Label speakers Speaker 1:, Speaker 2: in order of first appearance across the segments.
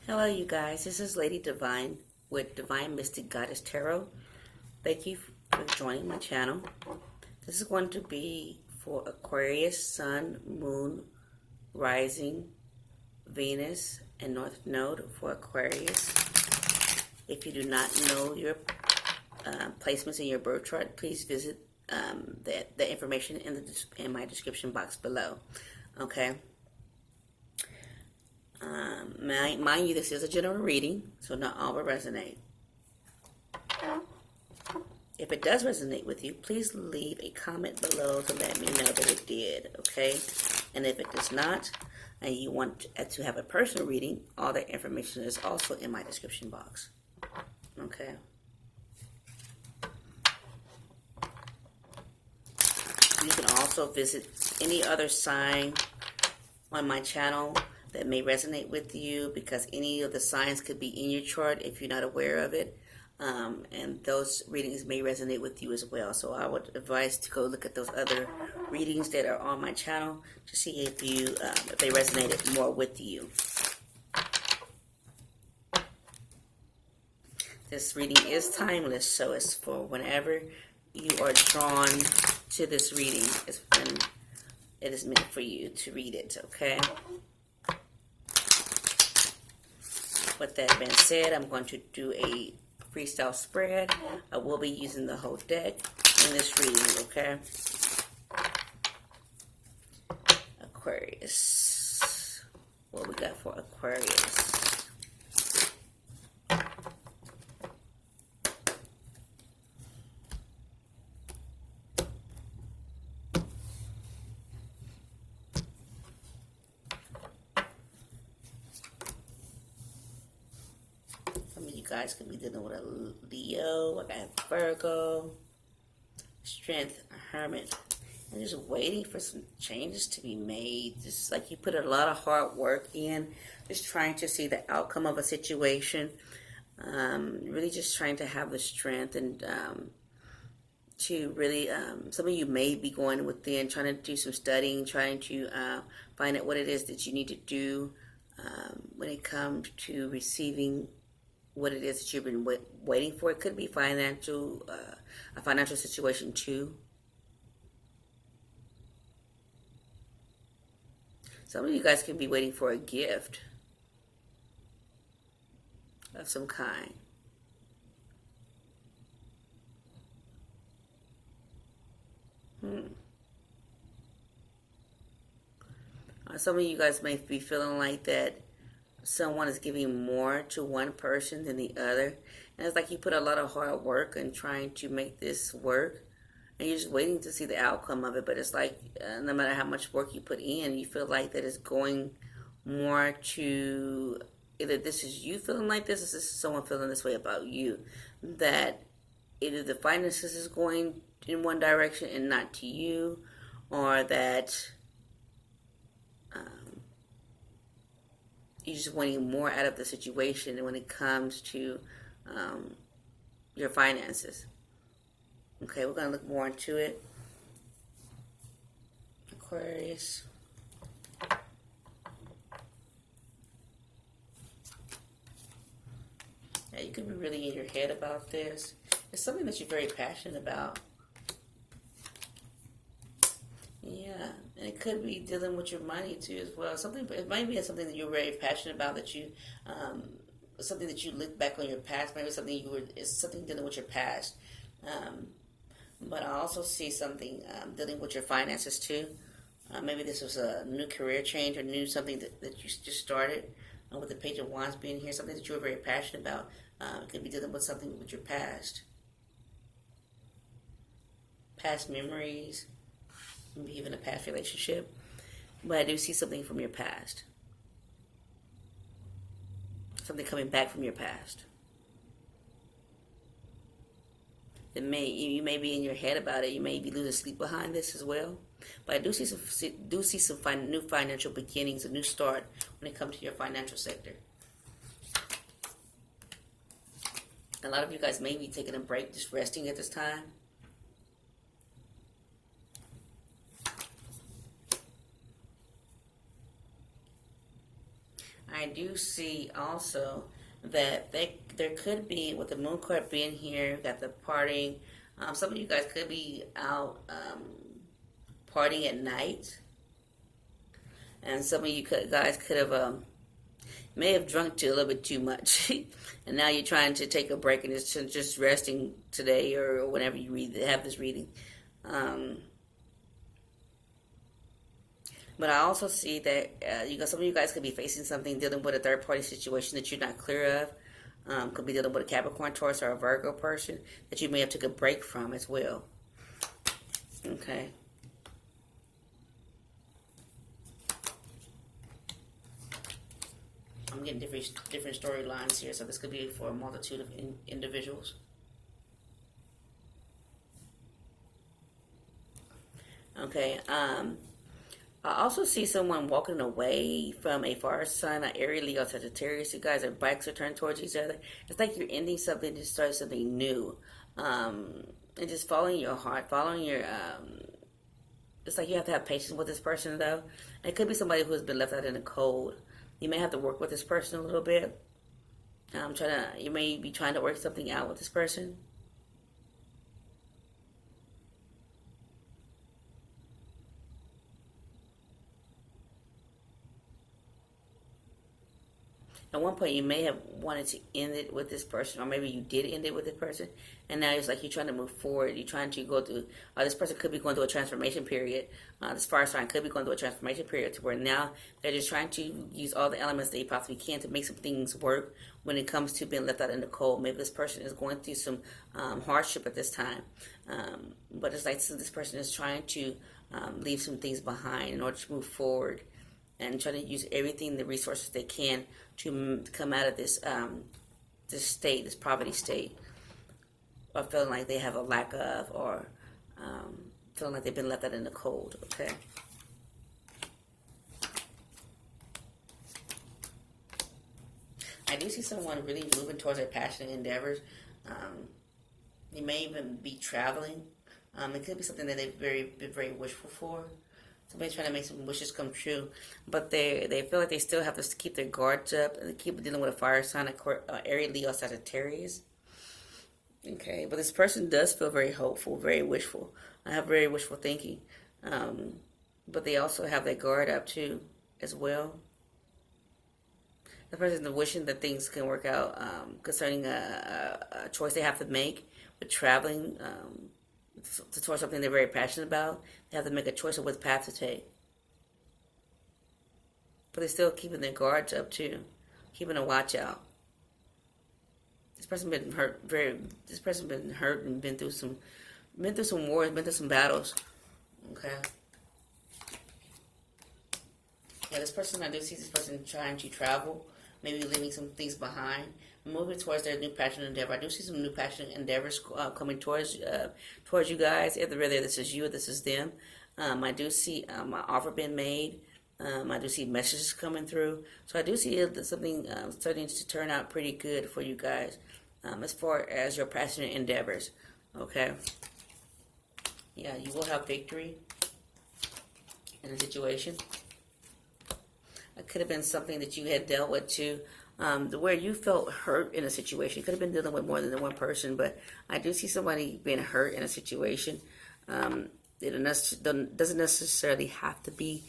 Speaker 1: Hello, you guys. This is Lady Divine with Divine Mystic Goddess Tarot. Thank you for joining my channel. This is going to be for Aquarius, Sun, Moon, Rising, Venus, and North Node for Aquarius. If you do not know your placements in your birth chart, please visit the information in my description box below. Okay. Mind you, this is a general reading, so not all will resonate. If it does resonate with you, please leave a comment below to let me know that it did, okay? And if it does not, and you want to have a personal reading, all that information is also in my description box, okay? You can also visit any other sign on my channel that may resonate with you, because any of the signs could be in your chart if you're not aware of it, and those readings may resonate with you as well. So I would advise to go look at those other readings that are on my channel to see if they resonated more with you. This reading is timeless, so it's for whenever you are drawn to this reading. It's when it is meant for you to read it, okay? With that being said, I'm going to do a freestyle spread. I will be using the whole deck in this reading, okay? Aquarius. What we got for Aquarius? Guys could be dealing with a Leo, I got Virgo, Strength, a Hermit, and just waiting for some changes to be made. Just like you put a lot of hard work in, just trying to see the outcome of a situation, really just trying to have the strength and to really, some of you may be going within, trying to do some studying, trying to find out what it is that you need to do when it comes to receiving what it is that you've been waiting for. It could be financial, a financial situation too. Some of you guys could be waiting for a gift of some kind. Some of you guys may be feeling like that someone is giving more to one person than the other, and it's like you put a lot of hard work in trying to make this work, and you're just waiting to see the outcome of it. But it's like no matter how much work you put in, you feel like that it's going more to either this is you feeling like this, or this is someone feeling this way about you, that either the finances is going in one direction and not to you, or that you're just wanting more out of the situation when it comes to your finances. Okay, we're going to look more into it. Aquarius. Yeah, you could be really in your head about this. It's something that you're very passionate about. Yeah, and it could be dealing with your money too as well. It might be something that you're very passionate about, that you, something that you look back on your past. Maybe it's something dealing with your past. But I also see something dealing with your finances too. Maybe this was a new career change or something that you just started. With the Page of Wands being here, something that you were very passionate about. It could be dealing with something with your past. Past memories. Maybe even a past relationship, but I do see something from your past, something coming back from your past. You may be in your head about it. You may be losing sleep behind this as well. But I do see some new financial beginnings, a new start when it comes to your financial sector. A lot of you guys may be taking a break, just resting at this time. I do see also that there could be, with the moon card being here, got the partying. Some of you guys could be out partying at night, and some of you guys could have may have drunk a little bit too much, and now you're trying to take a break and just resting today or whenever you have this reading. But I also see that some of you guys could be facing something, dealing with a third party situation that you're not clear of. Could be dealing with a Capricorn, Taurus, or a Virgo person that you may have took a break from as well. Okay. I'm getting different storylines here, so this could be for a multitude of individuals. Okay. I also see someone walking away from a fire sign, an Aries, Leo, Sagittarius. You guys, their backs are turned towards each other. It's like you're ending something to start something new. And just following your heart, following your... it's like you have to have patience with this person, though. And it could be somebody who has been left out in the cold. You may have to work with this person a little bit. You may be trying to work something out with this person. At one point, you may have wanted to end it with this person, or maybe you did end it with this person, and now it's like you're trying to move forward. You're trying to go through, this person could be going through a transformation period. This fire sign could be going through a transformation period to where now they're just trying to use all the elements they possibly can to make some things work when it comes to being left out in the cold. Maybe this person is going through some hardship at this time. But it's like this person is trying to leave some things behind in order to move forward, and try to use everything, the resources they can to come out of this this state, this poverty state, or feeling like they have a lack of, or feeling like they've been left out in the cold. Okay. I do see someone really moving towards their passionate endeavors. You may even be traveling. It could be something that they've been very wishful for. Somebody's trying to make some wishes come true, but they feel like they still have to keep their guards up and keep dealing with a fire sign, Aries, Leo, Sagittarius. Okay, but this person does feel very hopeful, very wishful. I have very wishful thinking, but they also have their guard up too, as well. The person is wishing that things can work out concerning a choice they have to make with traveling. Towards something they're very passionate about, they have to make a choice of what path to take. But they're still keeping their guards up too, keeping a watch out. This person been hurt and been through some wars, been through some battles. Okay. Yeah, this person, I do see this person trying to travel, maybe leaving some things behind, moving towards their new passion endeavor. I do see some new passion endeavors coming towards you guys. Either whether this is you or this is them. I do see an offer being made. I do see messages coming through. So I do see something starting to turn out pretty good for you guys as far as your passionate endeavors. Okay. Yeah, you will have victory in a situation. It could have been something that you had dealt with too. Where you felt hurt in a situation. You could have been dealing with more than one person, but I do see somebody being hurt in a situation. It doesn't necessarily have to be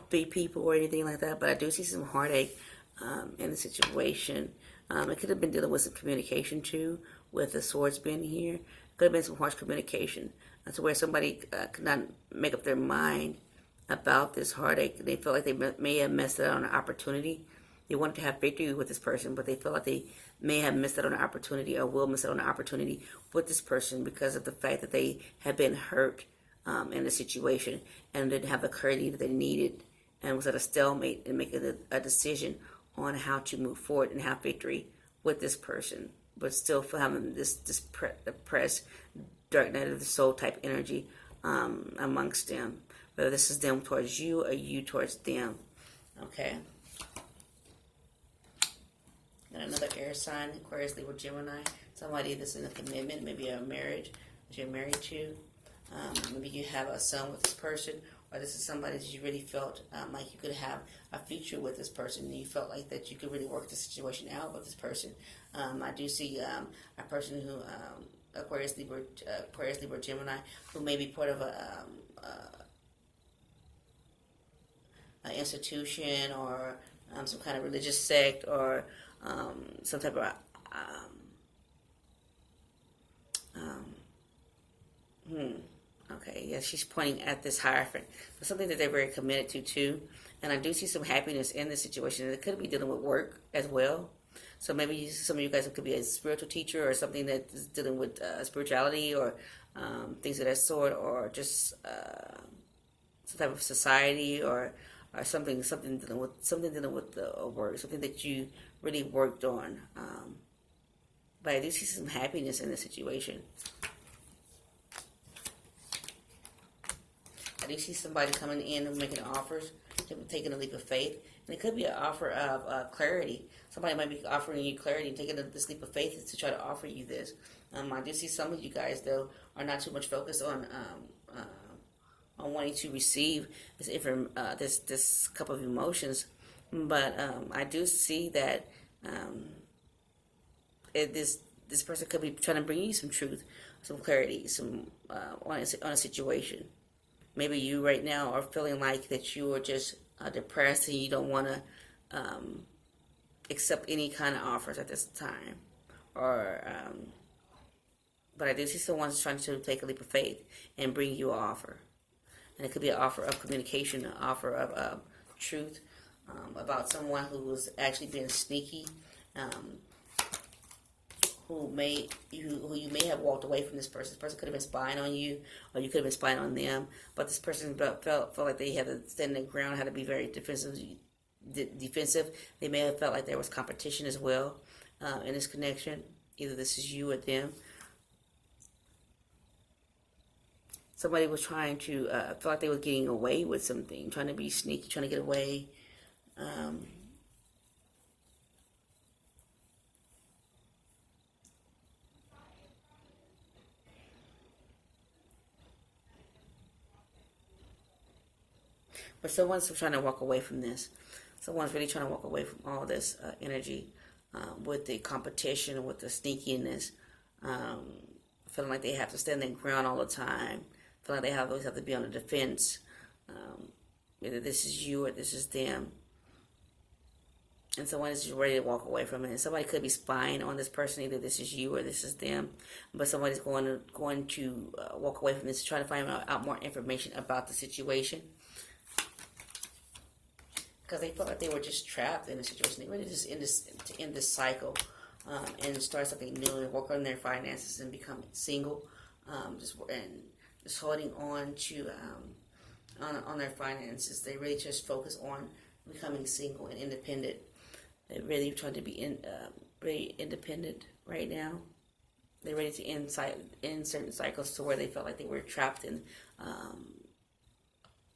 Speaker 1: people or anything like that, but I do see some heartache in the situation. It could have been dealing with some communication too, with the swords being here. It could have been some harsh communication. That's where somebody could not make up their mind about this heartache. They feel like they may have missed out on an opportunity. They wanted to have victory with this person, but they feel like they may have missed out on an opportunity or will miss out on an opportunity with this person because of the fact that they have been hurt in the situation and didn't have the clarity that they needed and was at a stalemate in making a decision on how to move forward and have victory with this person, but still having this depressed, dark night of the soul type energy amongst them. Whether this is them towards you or you towards them. Okay. And another air sign, Aquarius, Libra, Gemini. Somebody that's in a commitment, maybe a marriage that you're married to. Maybe you have a son with this person, or this is somebody that you really felt like you could have a future with this person, and you felt like that you could really work the situation out with this person. I do see a person who Aquarius, Libra, Gemini, who may be part of an institution or some kind of religious sect or some type of okay, yeah, she's pointing at this Hierophant. But something that they're very committed to too. And I do see some happiness in this situation. And it could be dealing with work as well. So maybe some of you guys could be a spiritual teacher or something that is dealing with spirituality or things of that sort, or just some type of society or something dealing with the work, something that you really worked on. But I do see some happiness in this situation. I do see somebody coming in and making offers, taking a leap of faith. And it could be an offer of clarity. Somebody might be offering you clarity and taking this leap of faith to try to offer you this. I do see some of you guys, though, are not too much focused on wanting to receive this cup of emotions. But I do see that this person could be trying to bring you some truth, some clarity, some on a situation. Maybe you right now are feeling like that you are just depressed and you don't want to accept any kind of offers at this time. Or, but I do see someone trying to take a leap of faith and bring you an offer. And it could be an offer of communication, an offer of truth about someone who was actually being sneaky. Who you may have walked away from this person. This person could have been spying on you, or you could have been spying on them. But this person felt like they had to stand their ground, had to be very defensive. They may have felt like there was competition as well in this connection. Either this is you or them. Somebody was trying to feel like they were getting away with something, trying to be sneaky, trying to get away. But someone's trying to walk away from this. Someone's really trying to walk away from all this energy with the competition, with the sneakiness, feeling like they have to stand their ground all the time, feeling like they always have to be on the defense. Either this is you or this is them. And someone is ready to walk away from it. And somebody could be spying on this person. Either this is you or this is them. But somebody's going to walk away from this, trying to find out more information about the situation. Because they felt like they were just trapped in a situation. They were just to end this cycle and start something new and work on their finances and become single. Just holding on to on their finances. They really just focus on becoming single and independent. They're really trying to be very independent right now. They're ready to end certain cycles to where they felt like they were trapped in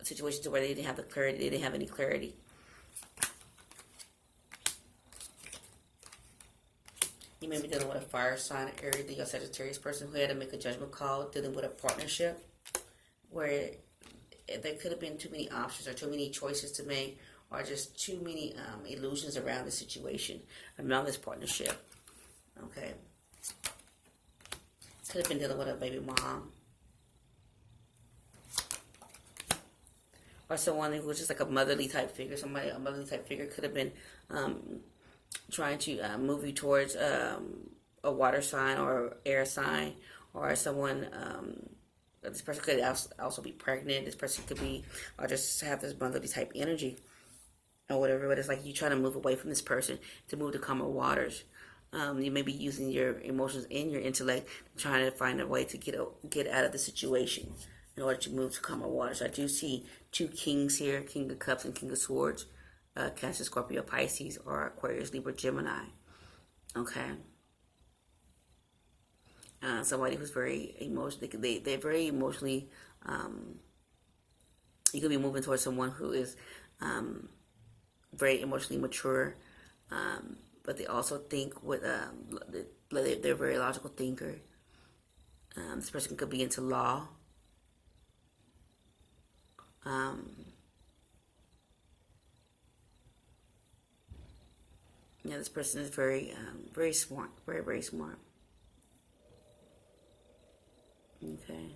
Speaker 1: situations where they didn't have the clarity. They didn't have any clarity. You may be dealing with a fire sign, Aries, Leo, Sagittarius person who had to make a judgment call, dealing with a partnership where there could have been too many options or too many choices to make, or just too many illusions around the situation, around this partnership. Okay. Could have been dealing with a baby mom. Or someone who was just like a motherly type figure. A motherly type figure could have been trying to move you towards a water sign or air sign, or someone. This person could also be pregnant. This person could be, or just have this motherly type energy, or whatever. But it's like you trying to move away from this person to move to calmer waters. You may be using your emotions and your intellect, trying to find a way to get out of the situation in order to move to calmer waters. I do see two kings here, King of Cups and King of Swords, Cancer, Scorpio, Pisces, or Aquarius, Libra, Gemini. Okay. Somebody who's very emotional. They're very emotionally. You could be moving towards someone who is very emotionally mature, but they also think with. They're a very logical thinker. This person could be into law. Yeah, this person is very, very smart. Very, very smart. Okay.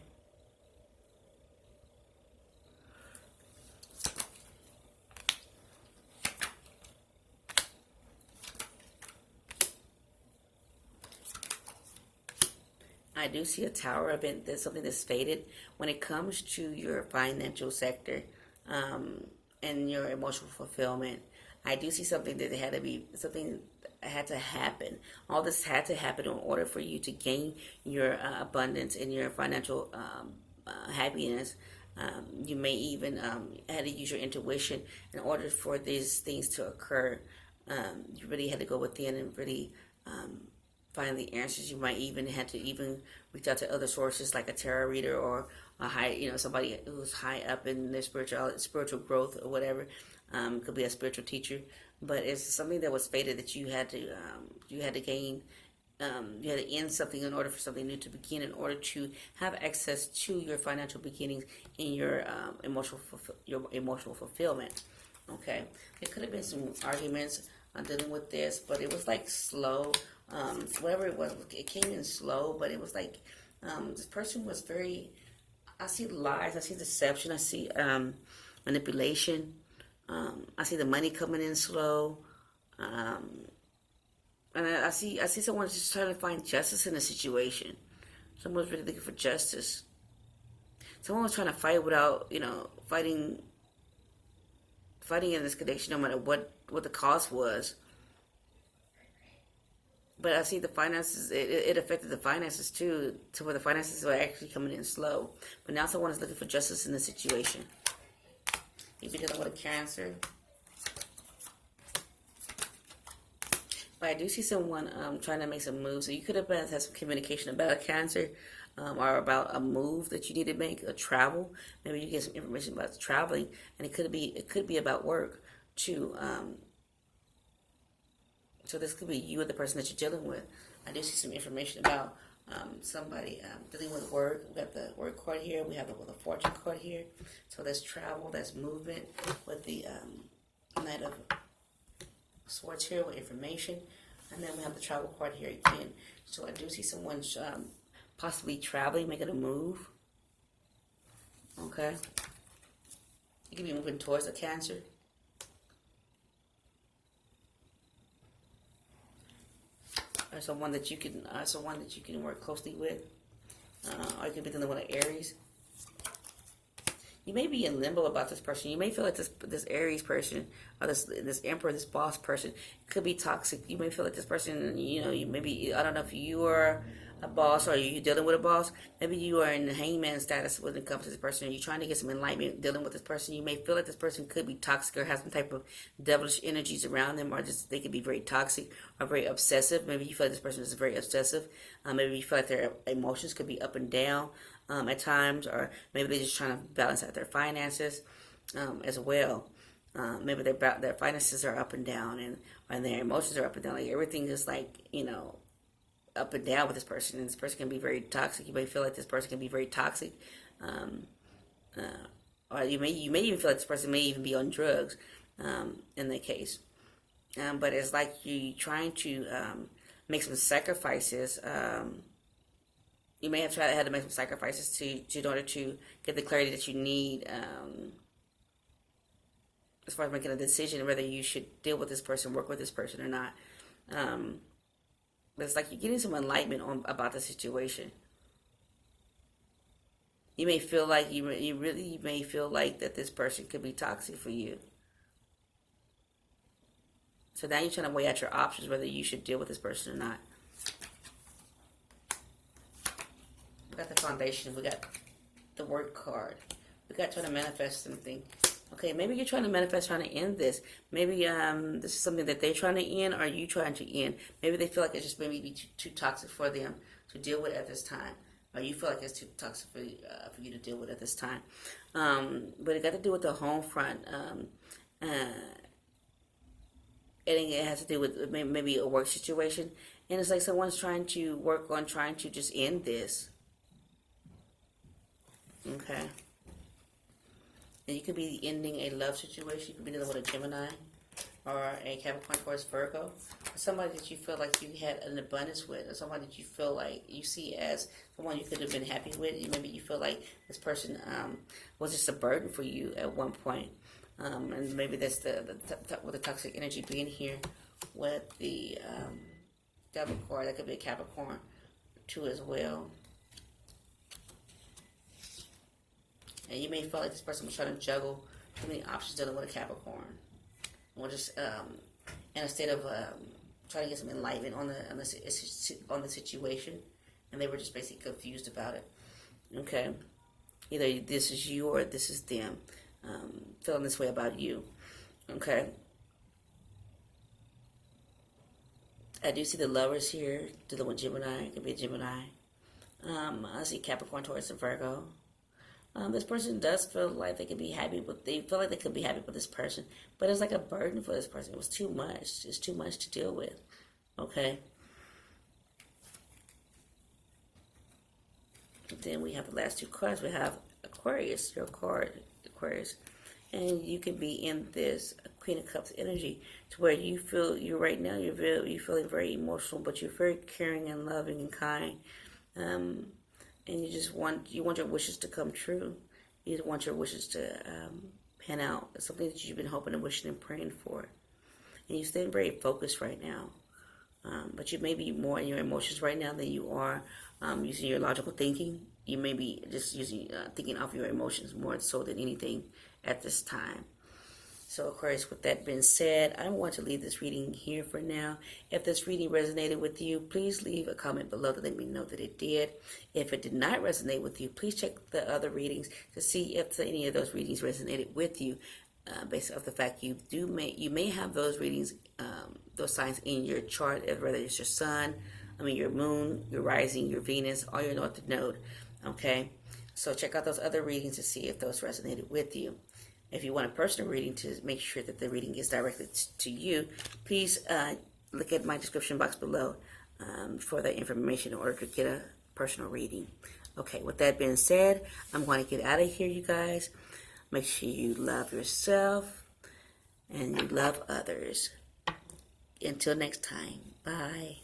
Speaker 1: I do see a tower event. There's something that's faded when it comes to your financial sector, and your emotional fulfillment. I do see something that had to be something had to happen. All this had to happen in order for you to gain your abundance and your financial happiness. You may even had to use your intuition in order for these things to occur. You really had to go within and really find the answers. You might even had to even reach out to other sources like a tarot reader or a high, somebody who's high up in their spiritual growth or whatever. Could be a spiritual teacher, but it's something that was fated that you had to gain. You had to end something in order for something new to begin, in order to have access to your financial beginnings in your emotional fulfillment. Okay, there could have been some arguments dealing with this, but it was like slow. Whatever it was, it came in slow, but it was like this person was very. I see lies, I see deception, I see manipulation. I see the money coming in slow, and I see someone just trying to find justice in a situation. Someone's really looking for justice. Someone was trying to fight without, fighting in this connection, no matter what the cost was. But I see the finances. It affected the finances too, to where the finances were actually coming in slow. But now someone is looking for justice in the situation. You'd be dealing with a Cancer. But I do see someone trying to make some moves. So you could have had some communication about a Cancer, or about a move that you need to make, a travel. Maybe you get some information about traveling, and it could be about work too. So this could be you or the person that you're dealing with. I do see some information about somebody dealing with work. We got the work card here. We have the fortune card here. So that's travel, that's movement with the Knight of Swords here with information. And then we have the travel card here again. So I do see someone possibly traveling, making a move. Okay. You could be moving towards a Cancer. Or someone that you can work closely with, or you could be dealing with an Aries. You may be in limbo about this person. You may feel like this Aries person, or this Emperor, this boss person, could be toxic. You may feel like this person, you maybe, I don't know if you are a boss or you're dealing with a boss. Maybe you are in the hangman status when it comes to this person. You're trying to get some enlightenment dealing with this person. You may feel like this person could be toxic or have some type of devilish energies around them, or just they could be very toxic or very obsessive. Maybe you feel like this person is very obsessive. Maybe you feel like their emotions could be up and down at times, or maybe they're just trying to balance out their finances as well. Maybe their finances are up and down, and their emotions are up and down. Like everything is like, up and down with this person, and this person can be very toxic. You may feel like this person can be very toxic, or you may even feel like this person may even be on drugs in that case. But it's like you trying to make some sacrifices. You may have had to make some sacrifices in order to get the clarity that you need as far as making a decision whether you should deal with this person, work with this person or not. But it's like you're getting some enlightenment about the situation. You may feel like you may feel like that this person could be toxic for you. So now you're trying to weigh out your options whether you should deal with this person or not. We got the foundation. We got the word card. We got trying to manifest something. Okay, maybe you're trying to manifest, trying to end this. Maybe this is something that they're trying to end, or you trying to end. Maybe they feel like it's just maybe too toxic for them to deal with at this time, or you feel like it's too toxic for you to deal with at this time. But it got to do with the home front, and it has to do with maybe a work situation, and it's like someone's trying to work on trying to just end this. Okay. And you could be ending a love situation. You could be dealing with a Gemini or a Capricorn, Taurus, Virgo. Or somebody that you feel like you had an abundance with, or somebody that you feel like you see as someone you could have been happy with. Maybe you feel like this person was just a burden for you at one point. And maybe that's with the toxic energy being here with the Devil card. That could be a Capricorn too as well. And you may feel like this person was trying to juggle too many options dealing with a Capricorn. Or just in a state of trying to get some enlightenment on the situation. And they were just basically confused about it. Okay? Either this is you or this is them. Feeling this way about you. Okay? I do see the lovers here dealing with Gemini. It could be a Gemini. I see Capricorn, Taurus, and Virgo. This person does feel like they could be happy with. They feel like they could be happy with this person, but it's like a burden for this person. It was too much. It's too much to deal with. Okay. Then we have the last two cards. We have Aquarius, your card, Aquarius, and you could be in this Queen of Cups energy to where you feel you're right now. You're feeling very emotional, but you're very caring and loving and kind. And you just want your wishes to come true. You want your wishes to pan out. It's something that you've been hoping and wishing and praying for. And you're staying very focused right now. But you may be more in your emotions right now than you are using your logical thinking. You may be just using thinking off your emotions more so than anything at this time. So, Aquarius, with that being said, I want to leave this reading here for now. If this reading resonated with you, please leave a comment below to let me know that it did. If it did not resonate with you, please check the other readings to see if any of those readings resonated with you. Based off the fact you may have those readings, those signs in your chart, whether it's your sun, your moon, your rising, your Venus, or your north node. Okay, so check out those other readings to see if those resonated with you. If you want a personal reading to make sure that the reading is directed to you, please look at my description box below for that information in order to get a personal reading. Okay, with that being said, I'm going to get out of here, you guys. Make sure you love yourself and you love others. Until next time, bye.